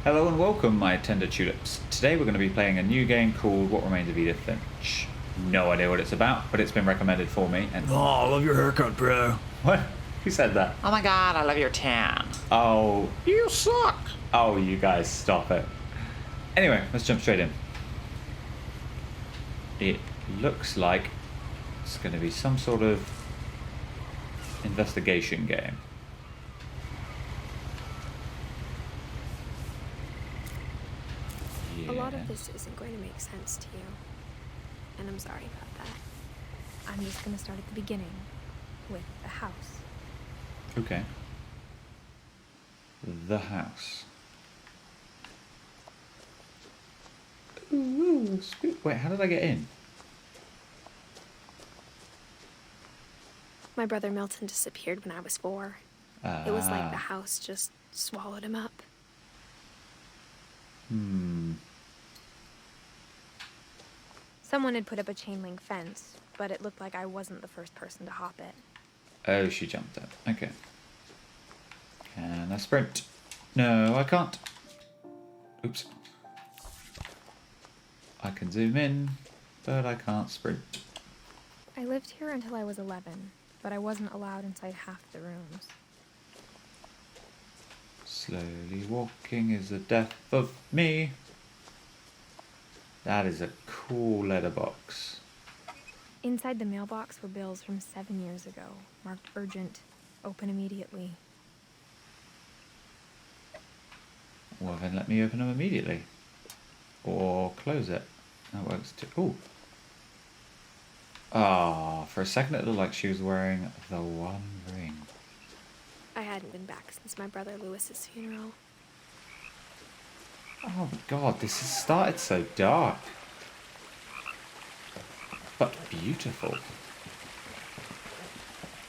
Hello and welcome, my tender tulips. Today we're going to be playing a new game called What Remains of Edith Finch. No idea what it's about, but it's been recommended for me. And oh, I love your haircut, bro. what? Who said that? Oh my god, I love your tan. Oh, You suck. oh, you guys, stop it. Anyway, let's jump straight in. It looks like it's going to be some sort of investigation game. A lot of this isn't going to make sense to you, and I'm sorry about that. I'm just going to start at the beginning, with the house. Okay. The house. Ooh, wait, how did I get in? My brother Milton disappeared when I was 4. It was like the house just swallowed him up. Someone had put up a chain link fence, but it looked like I wasn't the first person to hop it. Oh, she jumped up. Okay. Can I sprint? No, I can't. Oops. I can zoom in, but I can't sprint. I lived here until I was 11, but I wasn't allowed inside half the rooms. Slowly walking is the death of me. That is a cool letterbox. Inside the mailbox were bills from 7 years ago, marked urgent, open immediately. Well, then let me open them immediately. Or close it. That works too. Ooh. Ah, for a second it looked like she was wearing the one ring. I hadn't been back since my brother Lewis's funeral. Oh my god, this has started so dark. But beautiful.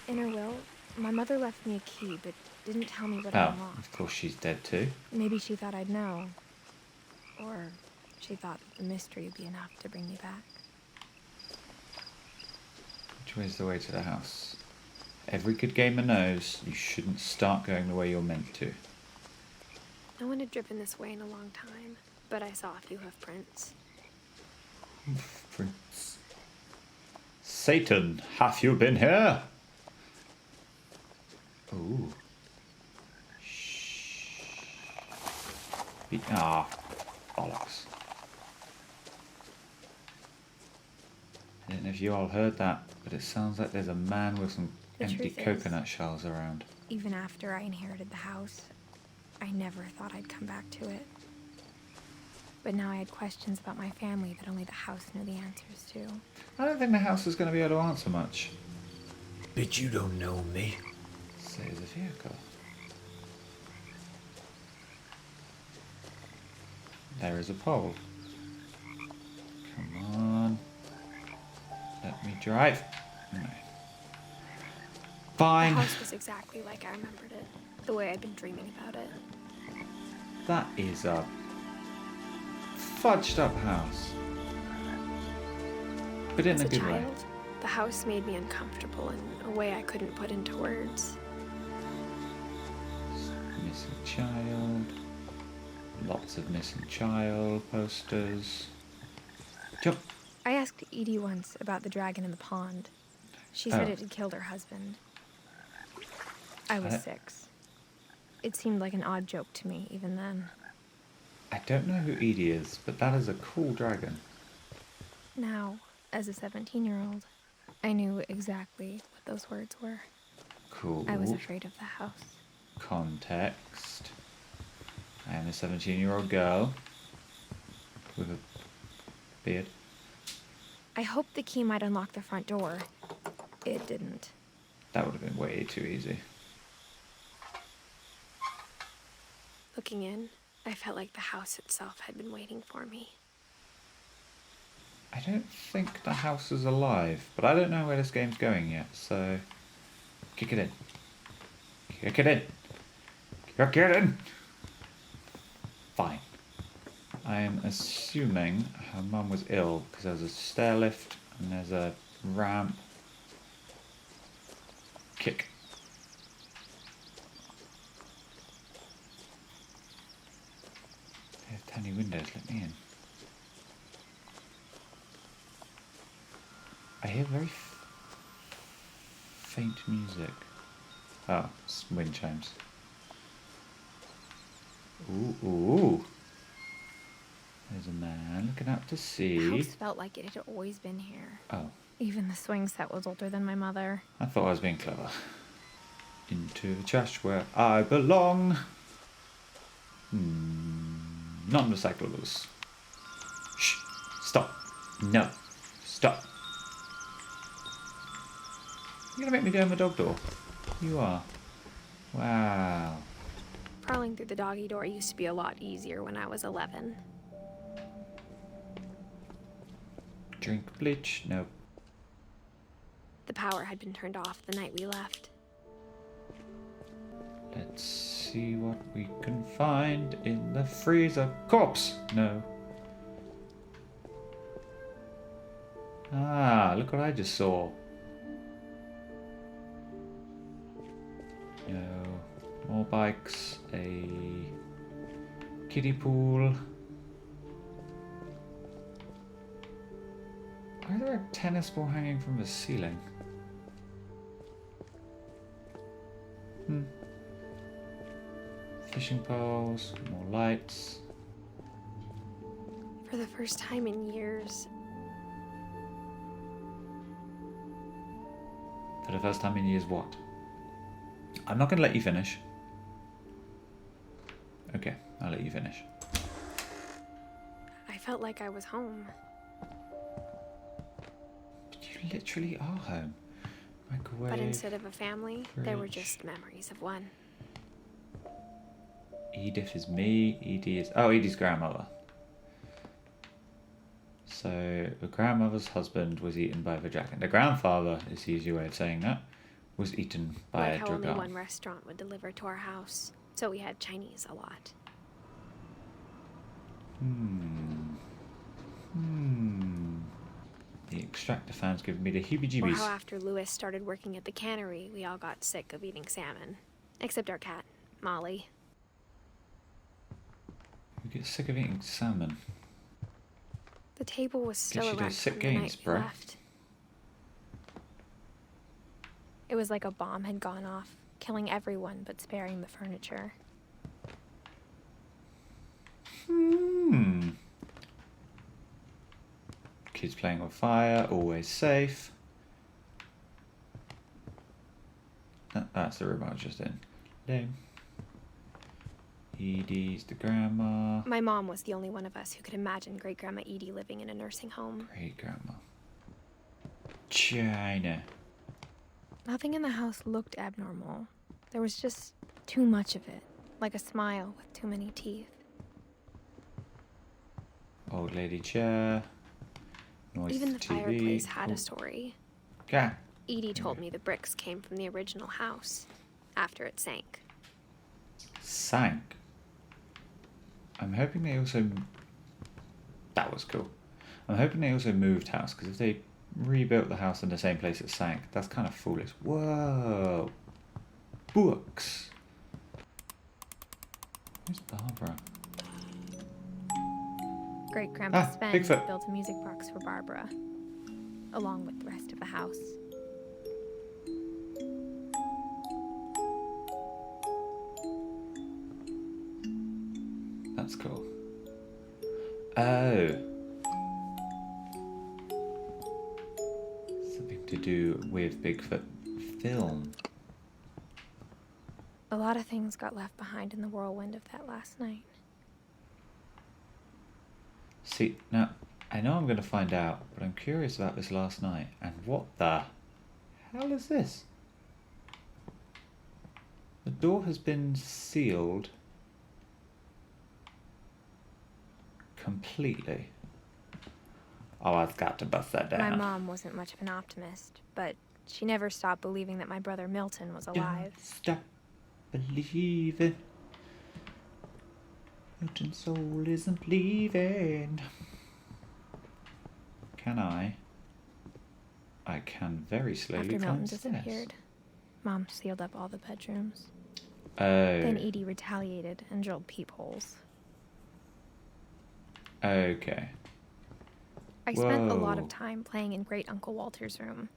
In her will, my mother left me a key, but didn't tell me what I Oh, unlocked. of course she's dead too. Maybe she thought I'd know. Or she thought that the mystery would be enough to bring me back. Which way is the way to the house? Every good gamer knows you shouldn't start going the way you're meant to. No one had driven this way in a long time, but I saw a few hoofprints. Prince. Satan, have you been here? Ooh. Shh. Ah, bollocks. I don't know if you all heard that, but it sounds like there's a man with some The empty truth is, coconut shells around. even after I inherited the house, I never thought I'd come back to it. But now I had questions about my family that only the house knew the answers to. I don't think the house is going to be able to answer much. Bitch, you don't know me. Says a vehicle. There is a pole. Come on. Let me drive. No. The Fine. house was exactly like I remembered it, the way I'd been dreaming about it. That is a fudged up house. But in As a a good way. child, the house made me uncomfortable in a way I couldn't put into words. Missing child. Lots of missing child posters. Jump. I asked Edie once about the dragon in the pond. She said Oh. it had killed her husband. I was I- 6. It seemed like an odd joke to me, even then. I don't know who Edie is, but that is a cool dragon. Now, as a 17-year-old, I knew exactly what those words were. Cool. I was afraid of the house. Context. I am a 17-year-old girl with a beard. I hoped the key might unlock the front door. It didn't. That would have been way too easy. Looking in, I felt like the house itself had been waiting for me. I don't think the house is alive, but I don't know where this game's going yet, so kick it in. Kick it in. Kick it in. Fine. I am assuming her mum was ill because there's a stair lift and there's a ramp. Kick. Tiny windows, let me in. I hear very faint music. Oh, it's wind chimes. Ooh, ooh. There's a man looking out to The sea. house felt like it had always been here. Oh, Even the swing set was older than my mother. I thought I was being clever. Into the trash where I belong. Non-recyclables. Shh. Stop. No. Stop. You're gonna make me go in the dog door? You are. Wow. Crawling through the doggy door used to be a lot easier when I was 11. Drink bleach? No. The power had been turned off the night we left. Let's see what we can find in the freezer. Corpse! No. Ah, look what I just saw. No. More bikes. A kiddie pool. Why is there a tennis ball hanging from the ceiling? Fishing poles, more lights. For the first time in years, For the first time in years, what? I'm not going to let you finish. Okay, I'll let you finish. I felt like I was home. But you literally are home. Microwave. But instead of a family, there were fridge. just memories of one. Edith is me. Edie is... Oh, Edie's grandmother. So, the grandmother's husband was eaten by the dragon. The grandfather, is the easy way of saying that, was eaten by Like a how only dragon. one restaurant would deliver to our house, so we had Chinese a lot. The extractor fan's giving me the Or heebie-jeebies. how after Lewis started working at the cannery, we all got sick of eating salmon. Except our cat, Molly. We get sick of eating salmon. The table was still she a does wreck sick from the games, night we bro. left. It was like a bomb had gone off, killing everyone but sparing the furniture. Kids playing with fire, always safe. That's the room I was just in. Lame. Edie's the grandma. My mom was the only one of us who could imagine Great Grandma Edie living in a nursing home. Great grandma. China. Nothing in the house looked abnormal. There was just too much of it, like a smile with too many teeth. Old lady chair. Noise Even the TV. fireplace had a story. Yeah. Edie told me the bricks came from the original house, after it sank. Sank. I'm hoping they also... That was cool. I'm hoping they also moved house, because if they rebuilt the house in the same place it sank, that's kind of foolish. Whoa! Books! Where's Barbara? Great Grandpa Sven Bigfoot. built a music box for Barbara, along with the rest of the house. That's cool. Oh. Something to do with Bigfoot film. A lot of things got left behind in the whirlwind of that last night. See, now, I know I'm going to find out, but I'm curious about this last night. And what the hell is this? The door has been sealed completely. Oh, I've got to bust that down. My mom wasn't much of an optimist, but she never stopped believing that my brother Milton was alive. Don't stop believing. Milton's soul isn't leaving. Can I? I can very slowly After climb Milton stairs. disappeared, Mom sealed up all the bedrooms. Oh. Then Edie retaliated and drilled peepholes. Okay. I spent a lot Whoa. of time playing in Great Uncle Walter's room.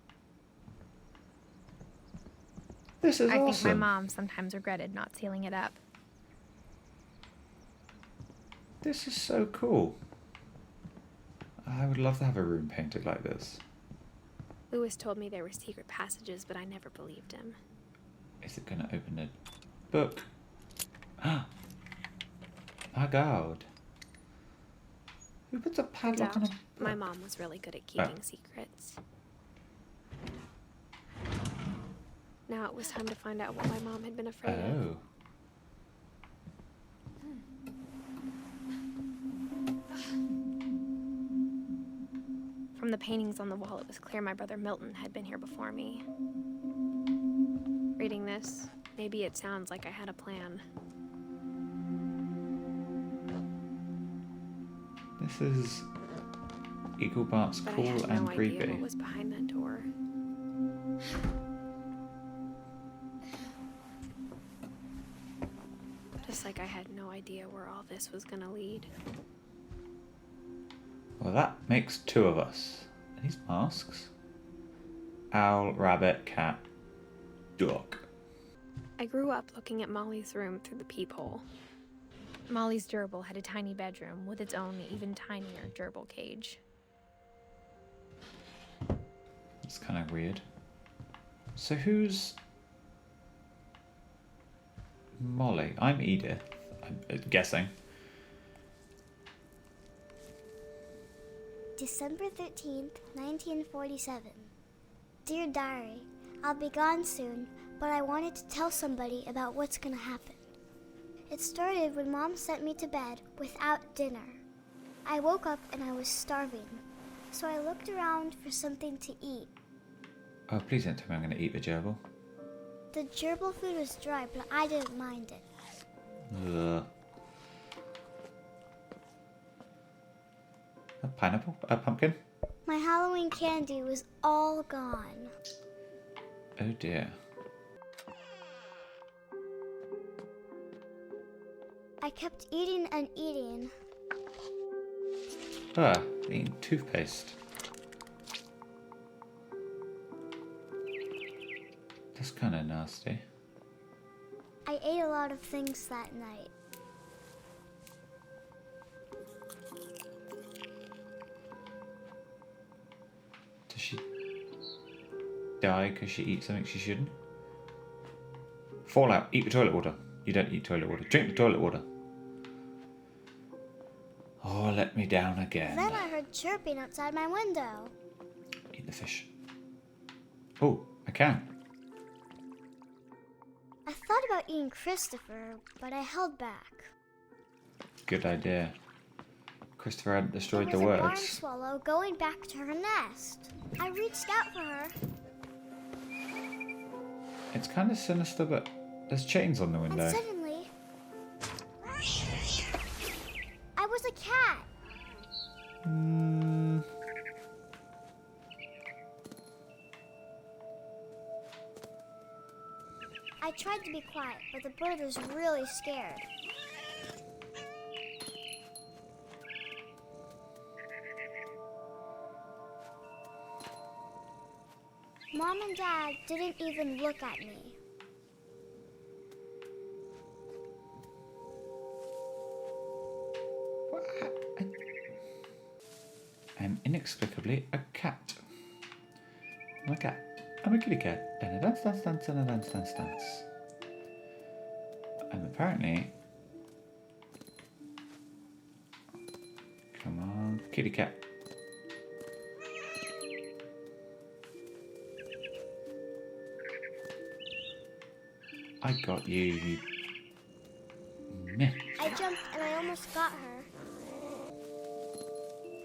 This is I think my awesome. mom sometimes regretted not sealing it up. This is so cool. I would love to have a room painted like this. Lewis told me there were secret passages, but I never believed him. Is it going to open a book? My God. Who puts a padlock on a book? My mom was really good at keeping secrets. Now it was time to find out what my mom had been afraid of. Oh. From the paintings on the wall, it was clear my brother Milton had been here before me. Reading this, maybe it sounds like I had a plan. This is equal parts But I cool had and no idea creepy. what was behind that door. Just like I had no idea where all this was gonna lead. Well, that makes two of us. Are these masks? Owl, rabbit, cat, dog. I grew up looking at Molly's room through the peephole. Molly's gerbil had a tiny bedroom with its own even tinier gerbil cage. It's kind of weird. So who's Molly? I'm Edith, I'm guessing. December 13th, 1947. Dear Diary, I'll be gone soon, but I wanted to tell somebody about what's gonna happen. It started when Mom sent me to bed without dinner. I woke up and I was starving, so I looked around for something to eat. Oh, please don't tell me I'm going to eat the gerbil. The gerbil food was dry, but I didn't mind it. Ugh. A pineapple? A pumpkin? My Halloween candy was all gone. Oh dear. I kept eating and eating. Ah, eating toothpaste. That's kind of nasty. I ate a lot of things that night. Does she die because she eats something she shouldn't? Fallout. Eat the toilet water. You don't eat toilet water. Drink the toilet water. Oh, let me down again. Then I heard chirping outside my window. Eat the fish. Oh, I can. I thought about eating Christopher, but I held back. Good idea. Christopher hadn't destroyed It the was a barn words. swallow going back to her nest. I reached out for her. It's kind of sinister, but there's chains on the window. And suddenly, I was a cat. I tried to be quiet, but the bird was really scared. Mom and Dad didn't even look at me. I'm inexplicably a cat. I'm a cat. I'm a kitty cat. And a dance, dance, dance, and a dance, dance, dance. And apparently... Come on, kitty cat. I got you, you... Meh. I jumped and I almost got her.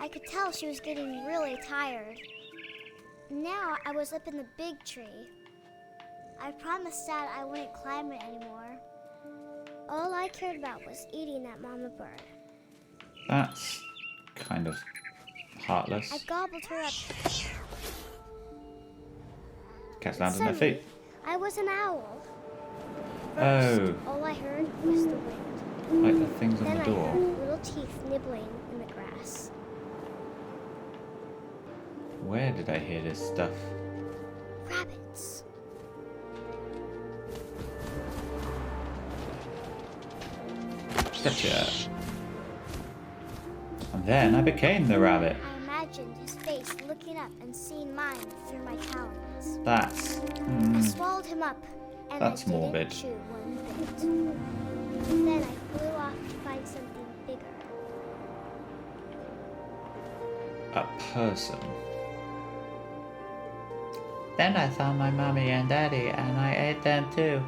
I could tell she was getting really tired. Now I was up in the big tree. I promised Dad I wouldn't climb it anymore. All I cared about was eating that mama bird. That's kind of heartless. I gobbled her up. Cats land on their Suddenly, feet. I was an owl. Oh. First, all I heard was the wind. Like the things on Then the I door. heard little teeth nibbling in the grass. Where did I hear this stuff? Rabbits. Gotcha. And then I became the rabbit. I imagined his face looking up and seeing mine through my talons. That's... I swallowed him up, and That's I didn't morbid. chew one bit. Then I flew off to find something bigger. a person. Then I found my mommy and daddy and I ate them too.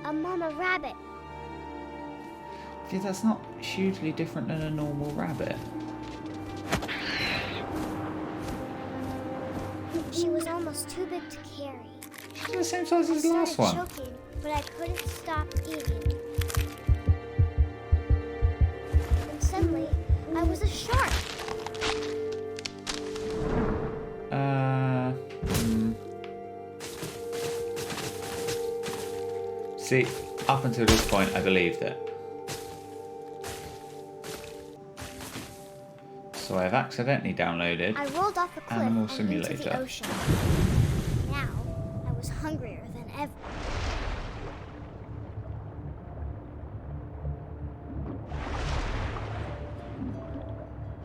A mama rabbit. Yeah, that's not hugely different than a normal rabbit. She was almost too big to carry. She's the same size I as the last started one. choking, but I couldn't stop eating. And suddenly, I was a shark. See, up until this point, I believed it. So I've accidentally downloaded I rolled off a cliff Animal and into Simulator. the ocean. Now, I was hungrier than ever.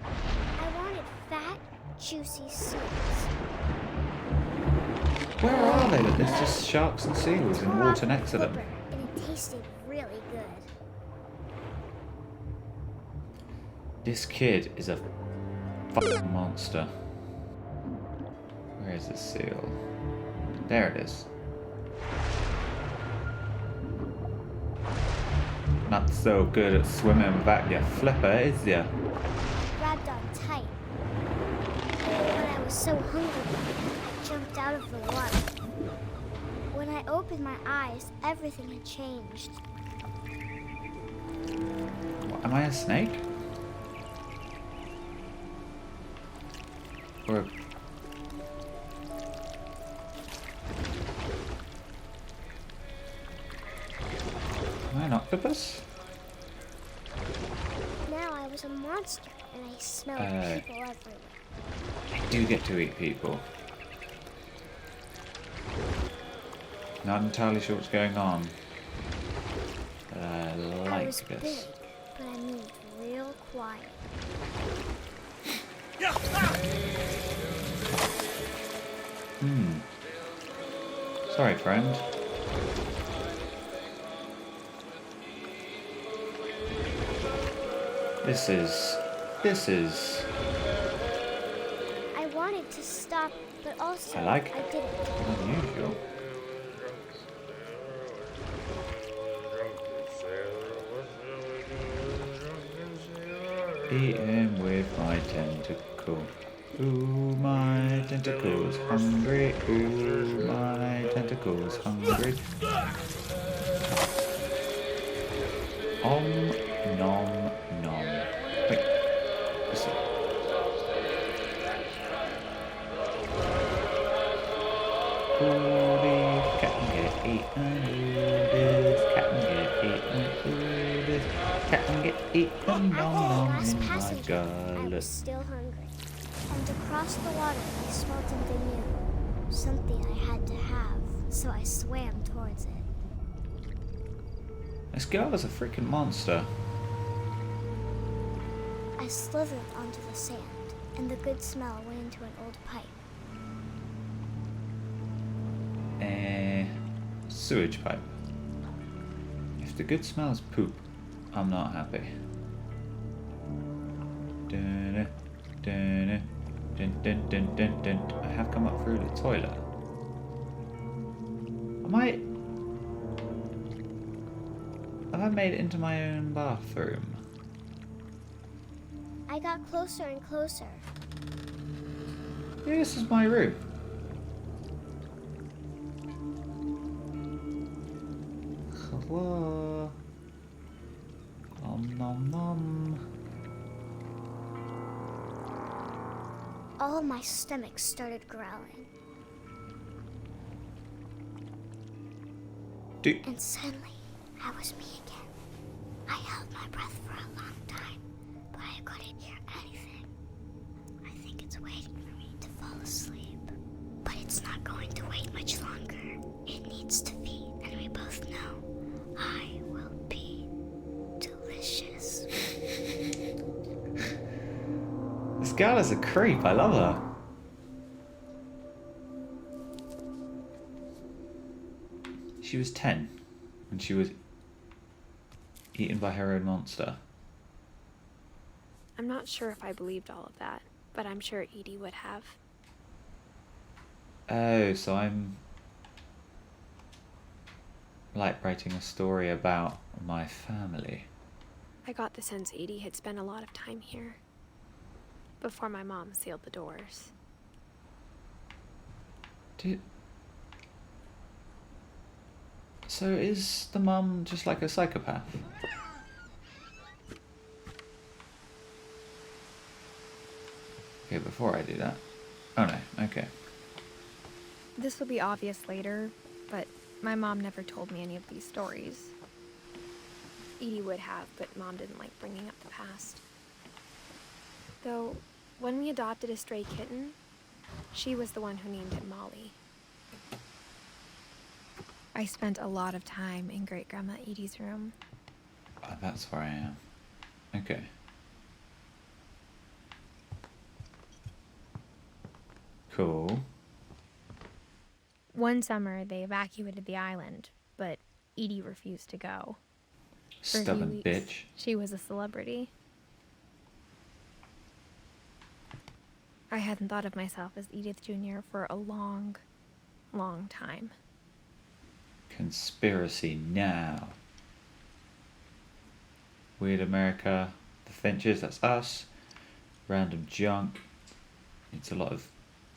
I wanted fat, juicy seals. Where are they? But there's just sharks and seals and Tore water off the next to them. flipper, and it tasted really good. This kid is a fucking monster. Where is the seal? There it is. Not so good at swimming without your flipper, is ya? Grabbed on tight. But I was so hungry, I jumped out of the water. When I opened my eyes, everything had changed. What, am I a snake? Or a... Am I an octopus? Now I was a monster, and I smelled people everywhere. I do get to eat people. Not entirely sure what's going on. But I I was like big, this. but I moved real quiet. Sorry, friend. This is... I wanted to stop, but also I like I didn't. unusual. Eat him with my tentacle. Ooh, my tentacle's hungry. Ooh, my tentacle's hungry. Om nom nom. Wait, listen. Ooh, this cat can get eaten. Ooh, this cat can get eaten. Ooh, this cat can get eaten. Nom After the nom last in my passenger, I gullet. was still hungry. And across the water, I smelled something new. Something I had to have, so I swam towards it. This girl is a freaking monster. I slithered onto the sand, and the good smell went into an old pipe. Sewage pipe. If the good smell is poop, I'm not happy. Dun, dun, dun, dun, dun, dun, dun. I have come up through the toilet. Have I made it into my own bathroom? I got closer and closer. Yeah, this is my room. Hello. Nom nom nom. All my stomach started growling. And suddenly, I was me again. I held my breath for a asleep. But it's not going to wait much longer. It needs to feed, and we both know I will be delicious. This girl is a creep. I love her. She was 10 when she was eaten by her own monster. I'm not sure if I believed all of that, but I'm sure Edie would have. Oh, so I'm like writing a story about my family. I got the sense Edie had spent a lot of time here before my mom sealed the doors. So is the mum just like a psychopath? Okay, before I do that. Oh no, okay. This will be obvious later, but my mom never told me any of these stories. Edie would have, but Mom didn't like bringing up the past. Though, when we adopted a stray kitten, she was the one who named it Molly. I spent a lot of time in Great-Grandma Edie's room. Oh, that's where I am. Okay. Cool. One summer, they evacuated the island, but Edie refused to go. For a few Stubborn weeks, bitch. she was a celebrity. I hadn't thought of myself as Edith Jr. for a long, long time. Conspiracy now. Weird America. The Finches, that's us. Random junk. It's a lot of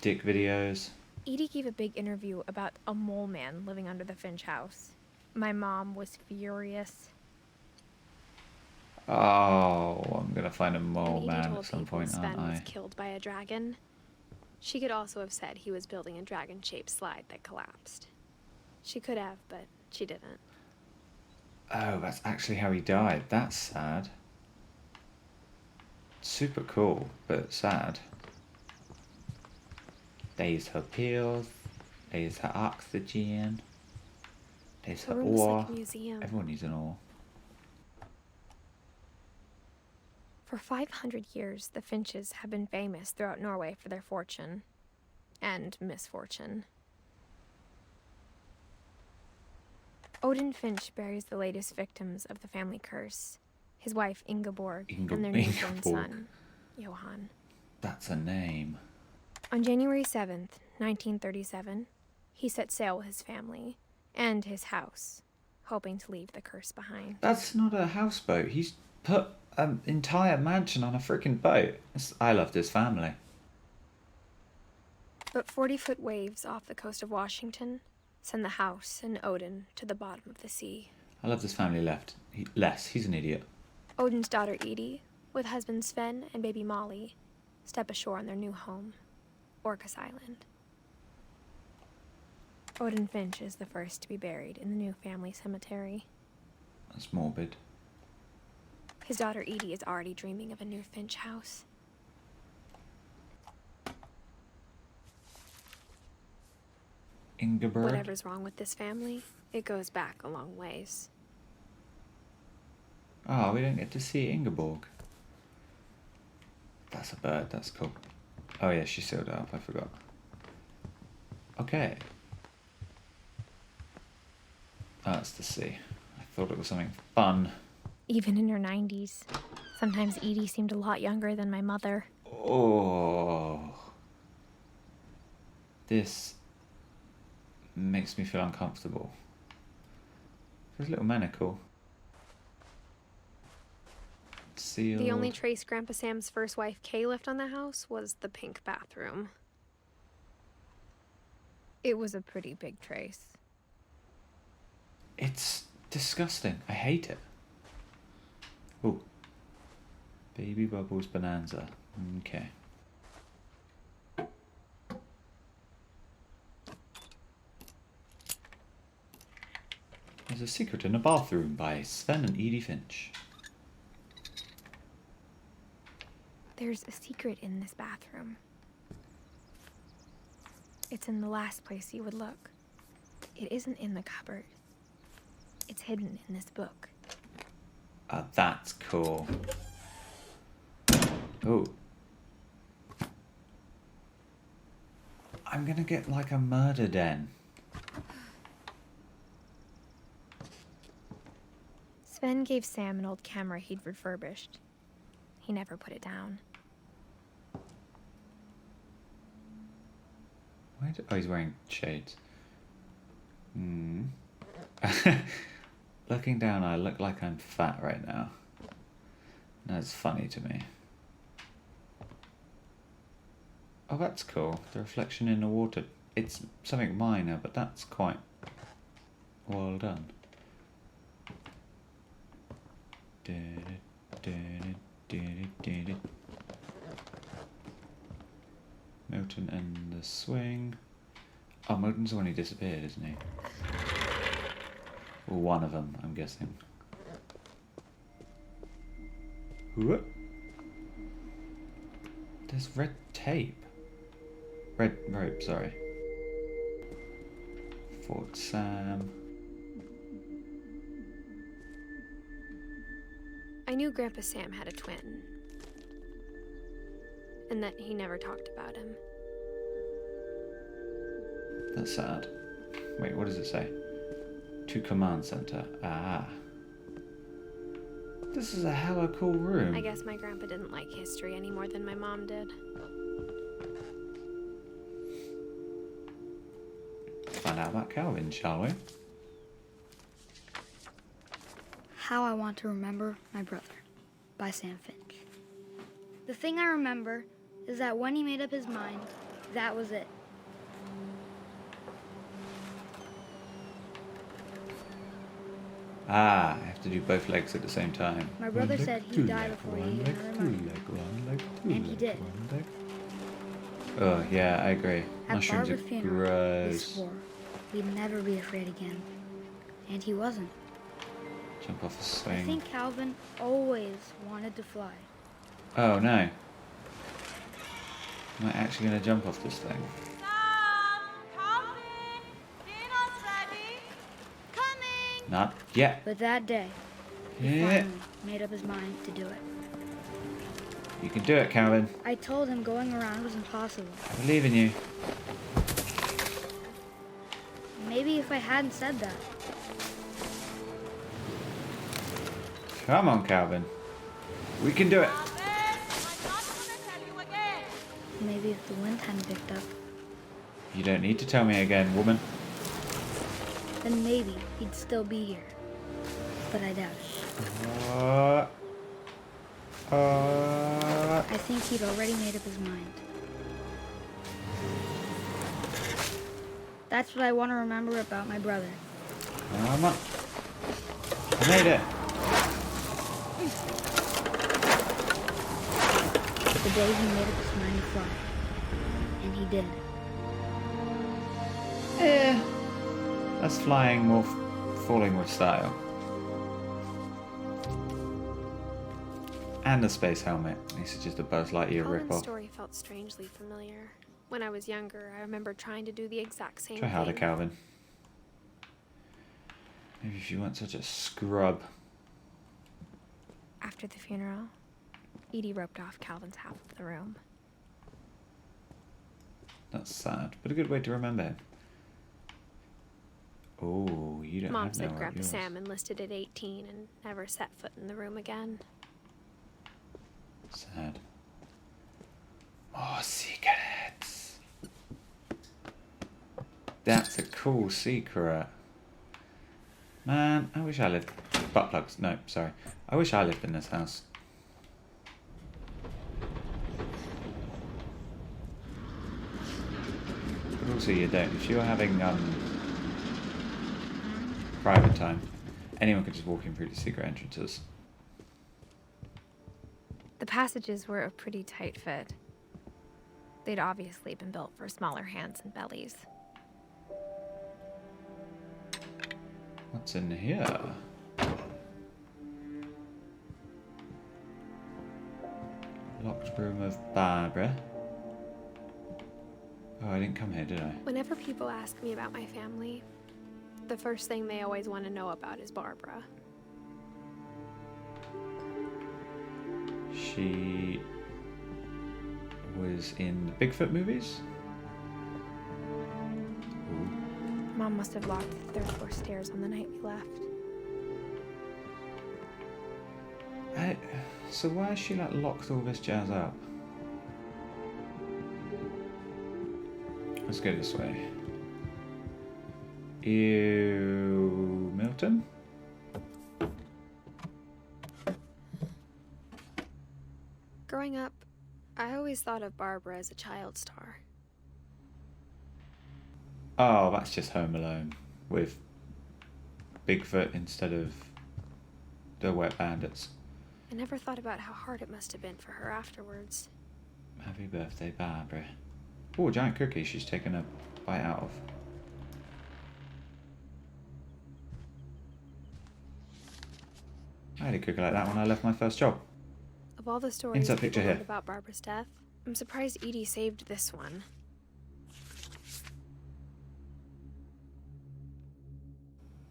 dick videos. Edie gave a big interview about a mole man living under the Finch house. My mom was furious. Oh, I'm gonna find a mole And Edie man told at some people point, Sven aren't was I? killed by a dragon. She could also have said he was building a dragon-shaped slide that collapsed. She could have, but she didn't. Oh, that's actually how he died. That's sad. Super cool, but sad. There's her pills. There's her oxygen. There's The her room was ore. like a museum. Everyone needs an ore. For 500 years, the Finches have been famous throughout Norway for their fortune and misfortune. Odin Finch buries the latest victims of the family curse, his wife Ingeborg and their newborn Ingeborg. son, Johan. That's a name. On January 7th, 1937, he set sail with his family and his house, hoping to leave the curse behind. That's not a houseboat. He's put an entire mansion on a freaking boat. I love this family. But 40-foot waves off the coast of Washington send the house and Odin to the bottom of the sea. I love this family less. He's an idiot. Odin's daughter Edie, with husband Sven and baby Molly, step ashore on their new home, Orcas Island. Odin Finch is the first to be buried in the new family cemetery. That's morbid. His daughter Edie is already dreaming of a new Finch house. Ingeborg. Whatever's wrong with this family, it goes back a long ways. Oh, we don't get to see Ingeborg. That's a bird. That's cool. Oh yeah, she sealed it up. I forgot. Okay. Oh, that's the sea. I thought it was something fun. Even in her 90s, sometimes Edie seemed a lot younger than my mother. Oh. This makes me feel uncomfortable. There's a little manacle. Sealed. The only trace Grandpa Sam's first wife, Kay, left on the house was the pink bathroom. It was a pretty big trace. It's disgusting. I hate it. Ooh. Baby Bubbles Bonanza. Okay. There's a Secret in a Bathroom by Sven and Edie Finch. There's a secret in this bathroom. It's in the last place you would look. It isn't in the cupboard. It's hidden in this book. Oh, that's cool. Oh. I'm gonna get like a murder den. Sven gave Sam an old camera he'd refurbished. He never put it down. Oh, he's wearing shades. Hmm. Looking down, I look like I'm fat right now. That's funny to me. Oh, that's cool. The reflection in the water. It's something minor, but that's quite well done. Milton and the swing. Oh, Milton's the one who disappeared, isn't he? Or one of them, I'm guessing. Whoop. There's red tape. Red rope, sorry. Fort Sam. I knew Grandpa Sam had a twin. And that he never talked about him. That's sad. Wait, what does it say? To command center. Ah. This is a hella cool room. I guess my grandpa didn't like history any more than my mom did. Find out about Calvin, shall we? How I Want to Remember My Brother by Sam Finch. The thing I remember is that when he made up his mind, that was it. Ah, I have to do both legs at the same time. My brother said he'd die before he ate another monkey. And he did. Oh, yeah, I agree. At Mushrooms are Barbara's funeral, he gross. swore he'd never be afraid again. And he wasn't. Jump off a I swing. think Calvin always wanted to fly. Oh, no. Am I actually going to jump off this thing? Not yet. But that day, he Yeah. finally made up his mind to do it. You can do it, Calvin. I told him going around was impossible. I believe in you. Maybe if I hadn't said that, Come on, Calvin. We can do it. maybe if the wind hadn't picked up, You don't need to tell me again, woman. then maybe he'd still be here. But I doubt it. I think he'd already made up his mind. That's what I want to remember about my brother. Come on. I made it. The day he made up his mind to fly. And he did. That's flying more falling with style. And a space helmet. This is just a Buzz Lightyear Calvin's ripoff. story felt strangely familiar. When I was younger, I remember trying to do the exact same Try harder, thing. Calvin. Maybe if you weren't such a scrub. After the funeral, Edie roped off Calvin's half of the room. That's sad, but a good way to remember him. Oh, you don't Mom have said nowhere Grandpa yours. Sam enlisted at 18 and never set foot in the room again. Sad. More secrets. That's a cool secret. Man, I wish I lived... Butt plugs. No, sorry. I wish I lived in this house. But also you don't. If you're having private time, anyone could just walk in through the secret entrances. The passages were a pretty tight fit. They'd obviously been built for smaller hands and bellies. What's in here? Locked room of Barbara. Oh, I didn't come here, did I? Whenever people ask me about my family, the first thing they always want to know about is Barbara. She was in the Bigfoot movies? Ooh. Mom must have locked the third floor stairs on the night we left. So why has she like locked all this jazz up? Let's go this way. Ew, Milton? Growing up, I always thought of Barbara as a child star. Oh, that's just Home Alone with Bigfoot instead of the Wet Bandits. I never thought about how hard it must have been for her afterwards. Happy birthday, Barbara. Oh, a giant cookie she's taken a bite out of. I had a cookie like that when I left my first job. Of all the stories Insert people picture here. learned about Barbara's death, I'm surprised Edie saved this one.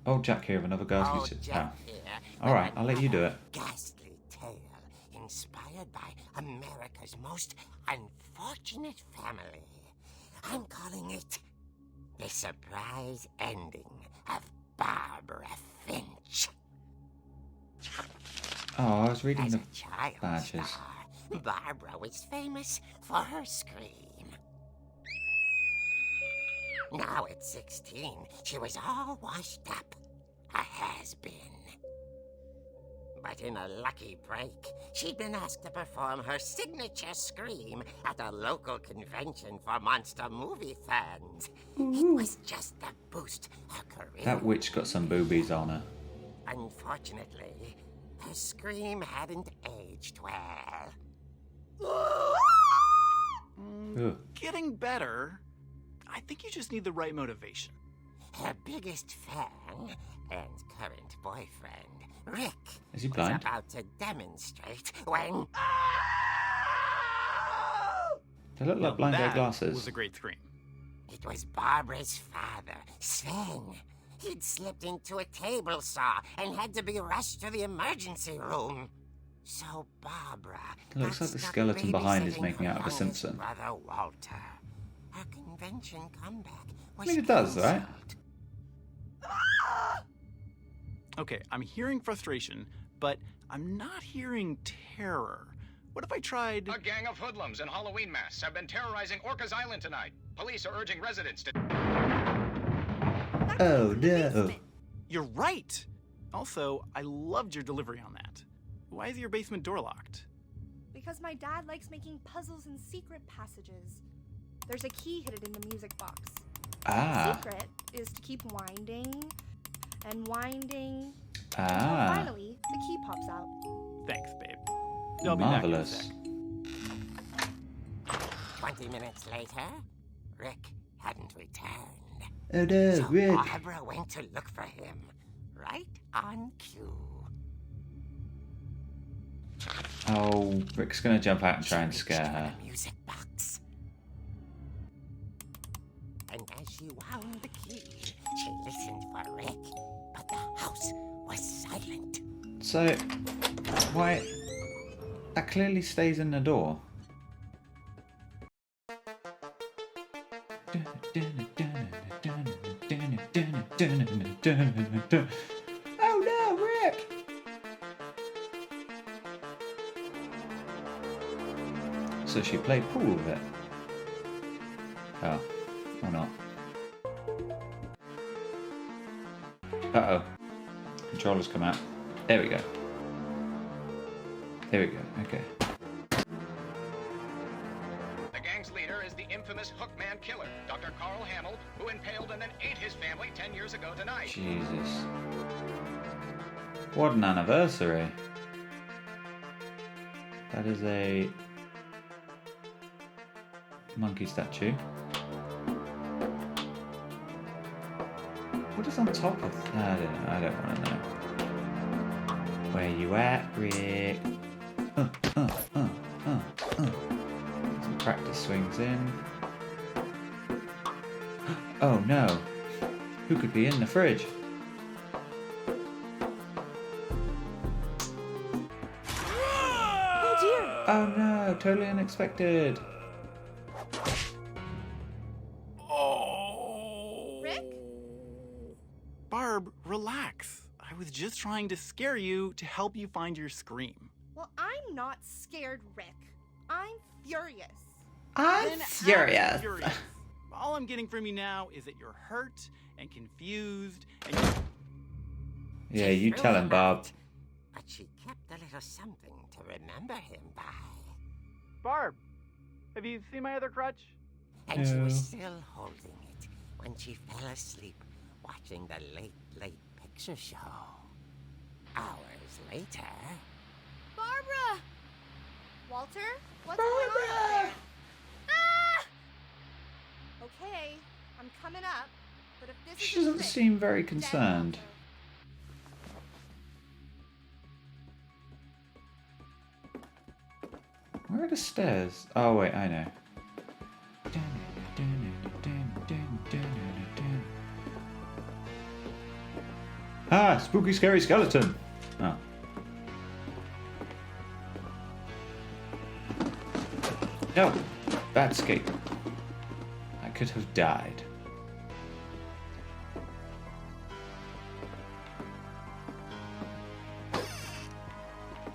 Oh, Jack here of another ghastly Jack here. Alright, I'll let you do it. Ghastly tale inspired by America's most unfortunate family. I'm calling it The Surprise Ending of Barbara Finch. Oh, I was reading As the a child badges. star, Barbara was famous for her scream. Now at 16, she was all washed up, a has-been. But in a lucky break, she'd been asked to perform her signature scream at a local convention for monster movie fans. It was just the boost her career. That witch got some boobies on her. Unfortunately, her scream hadn't aged well. Ugh. Getting better. I think you just need the right motivation. Her biggest fan and current boyfriend, Rick, Is he was blind? about to demonstrate when... They look like blind That glasses. was a great scream. It was Barbara's father, Sven. He'd slipped into a table saw and had to be rushed to the emergency room. So Barbara It looks got like the stuck skeleton behind is babysitting making her out of a youngest Simpson. brother, Walter. Her convention comeback was I mean, it does, right? cancelled. Okay, I'm hearing frustration, but I'm not hearing terror. What if I tried... A gang of hoodlums in Halloween masks have been terrorizing Orcas Island tonight. Police are urging residents to... Oh no! You're right! Also, I loved your delivery on that. Why is your basement door locked? Because my dad likes making puzzles and secret passages. There's a key hidden in the music box. The Ah. secret is to keep winding and winding. Until Ah. finally, the key pops out. Thanks, babe. I'll be back in a Marvelous. sec. 20 minutes later, Rick hadn't returned. Oh no, So Rick! Barbara went to look for him, right on cue. Oh, Rick's gonna jump out and try and She scare reached for her. the music box. And as she wound the key, she listened for Rick, but the house was silent. So, why? That clearly stays in the door. Oh no, Rick! So she played pool with it. Oh, or not. Uh-oh. Controllers come out. There we go. There we go, okay. The gang's leader is the infamous Hookman killer, Dr. Carl Hamill, who impaled and then ate his family 10 years ago tonight. Jesus. What an anniversary. That is a monkey statue. What is on top of that? I don't want to know. Where you at, Rick? Some practice swings in. Oh no. Who could be in the fridge? Oh dear! Oh no, totally unexpected. Rick? Barb, relax. I was just trying to scare you to help you find your scream. Well, I'm not scared, Rick. I'm furious. I'm Then act furious. furious. All I'm getting from you now is that you're hurt and confused and you Yeah, you tell him, Bob. But she kept a little something to remember him by. Barb, have you seen my other crutch? And she was No. still holding it when she fell asleep watching the late picture show. Hours later... Barbara! Walter? What's going on up there? Ah! Okay, I'm coming up, but if this She isn't doesn't Rick, seem very then concerned. Where are the stairs? Oh wait, I know. Ah, spooky scary skeleton! Oh. No! Bad escape. I could have died.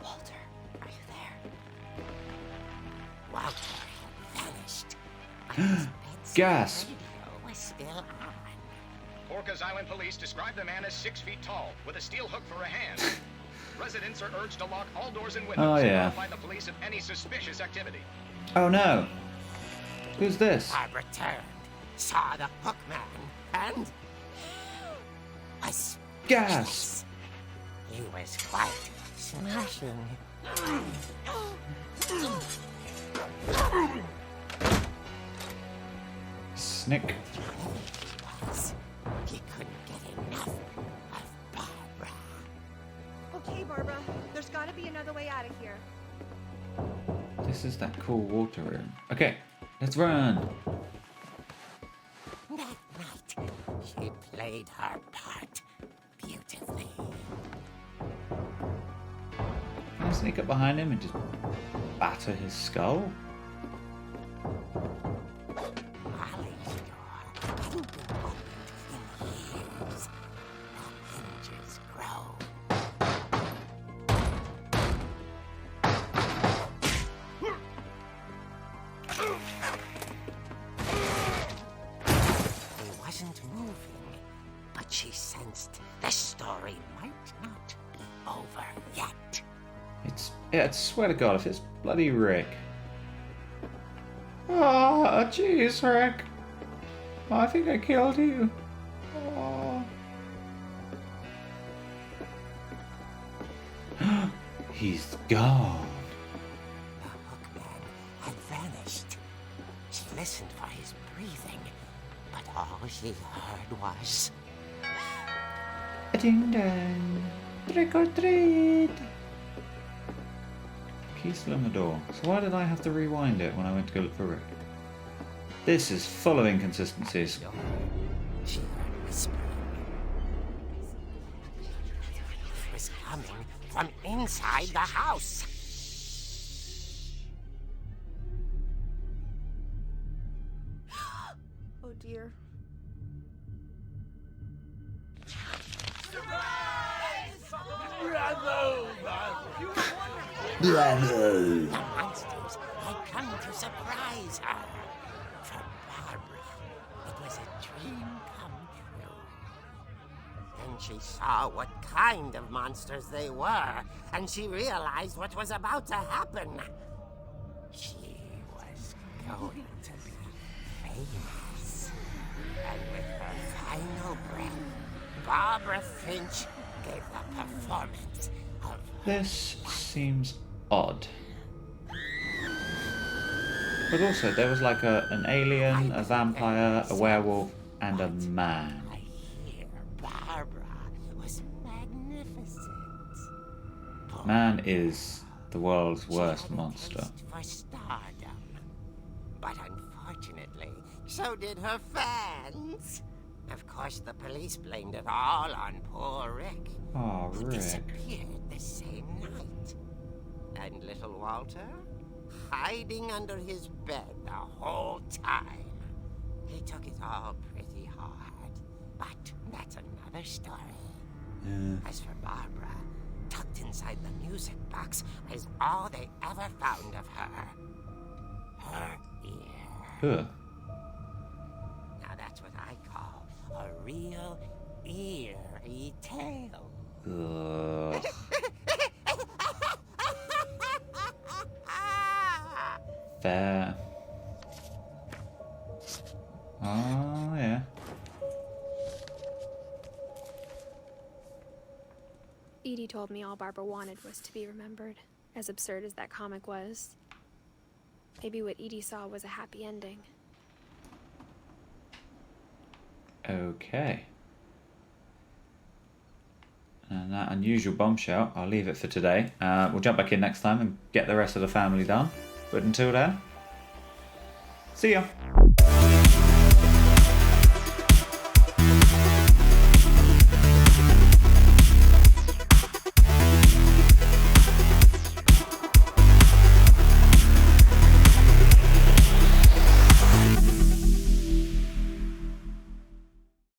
Walter, are you there? Walter had vanished. But his bedside Gasp! radio was still on. Orcas Island police describe the man as 6 feet tall, with a steel hook for a hand. Residents are urged to lock all doors and windows Oh, and yeah. notify the police of any suspicious activity. Oh no! Who's this? Barb returned, saw the hook man, and... was Gasp! speechless. He was quite smashing. Snick. He couldn't get enough of Barbara. Okay, Barbara, there's gotta be another way out of here. This is that cool water room. Okay, let's run. That night, she played her part beautifully. Can I sneak up behind him and just batter his skull? Molly's door hadn't been opened in years. The hinges grow. He wasn't moving, but she sensed the story might not be over yet. Yeah, I swear to God, if it's bloody Rick. Oh, jeez, Rick. Oh, I think I killed you. Oh. He's gone. The hookman had vanished. She listened for his breathing, but all she heard was... Ding dong. Trick or treat. Key's still on the door. So why did I have to rewind it when I went to go look for Rick? This is full of inconsistencies. She heard whispering. It was coming from inside the house. Oh dear. The monsters had come to surprise her. For Barbara, it was a dream come true. Then she saw what kind of monsters they were, and she realized what was about to happen. She was going to be famous. And with her final breath, Barbara Finch gave the performance of This seems odd. But also, there was like an alien, a vampire, a werewolf, and a man. I hear Barbara was magnificent. Man is the world's She worst had a monster. taste for stardom. But unfortunately, So did her fans. Of course, the police blamed it all on poor Rick, Oh, who Rick. disappeared the same night. And little Walter, hiding under his bed the whole time. He took it all pretty hard, but that's another story. Yeah. As for Barbara, tucked inside the music box is all they ever found of her. Her ear. Huh. Now that's what I call a real eerie tale. Ugh. Fair. Oh, yeah. Edie told me all Barbara wanted was to be remembered, as absurd as that comic was. Maybe what Edie saw was a happy ending. Okay. And that unusual bombshell, I'll leave it for today. We'll jump back in next time and get the rest of the family done. But until then, see ya!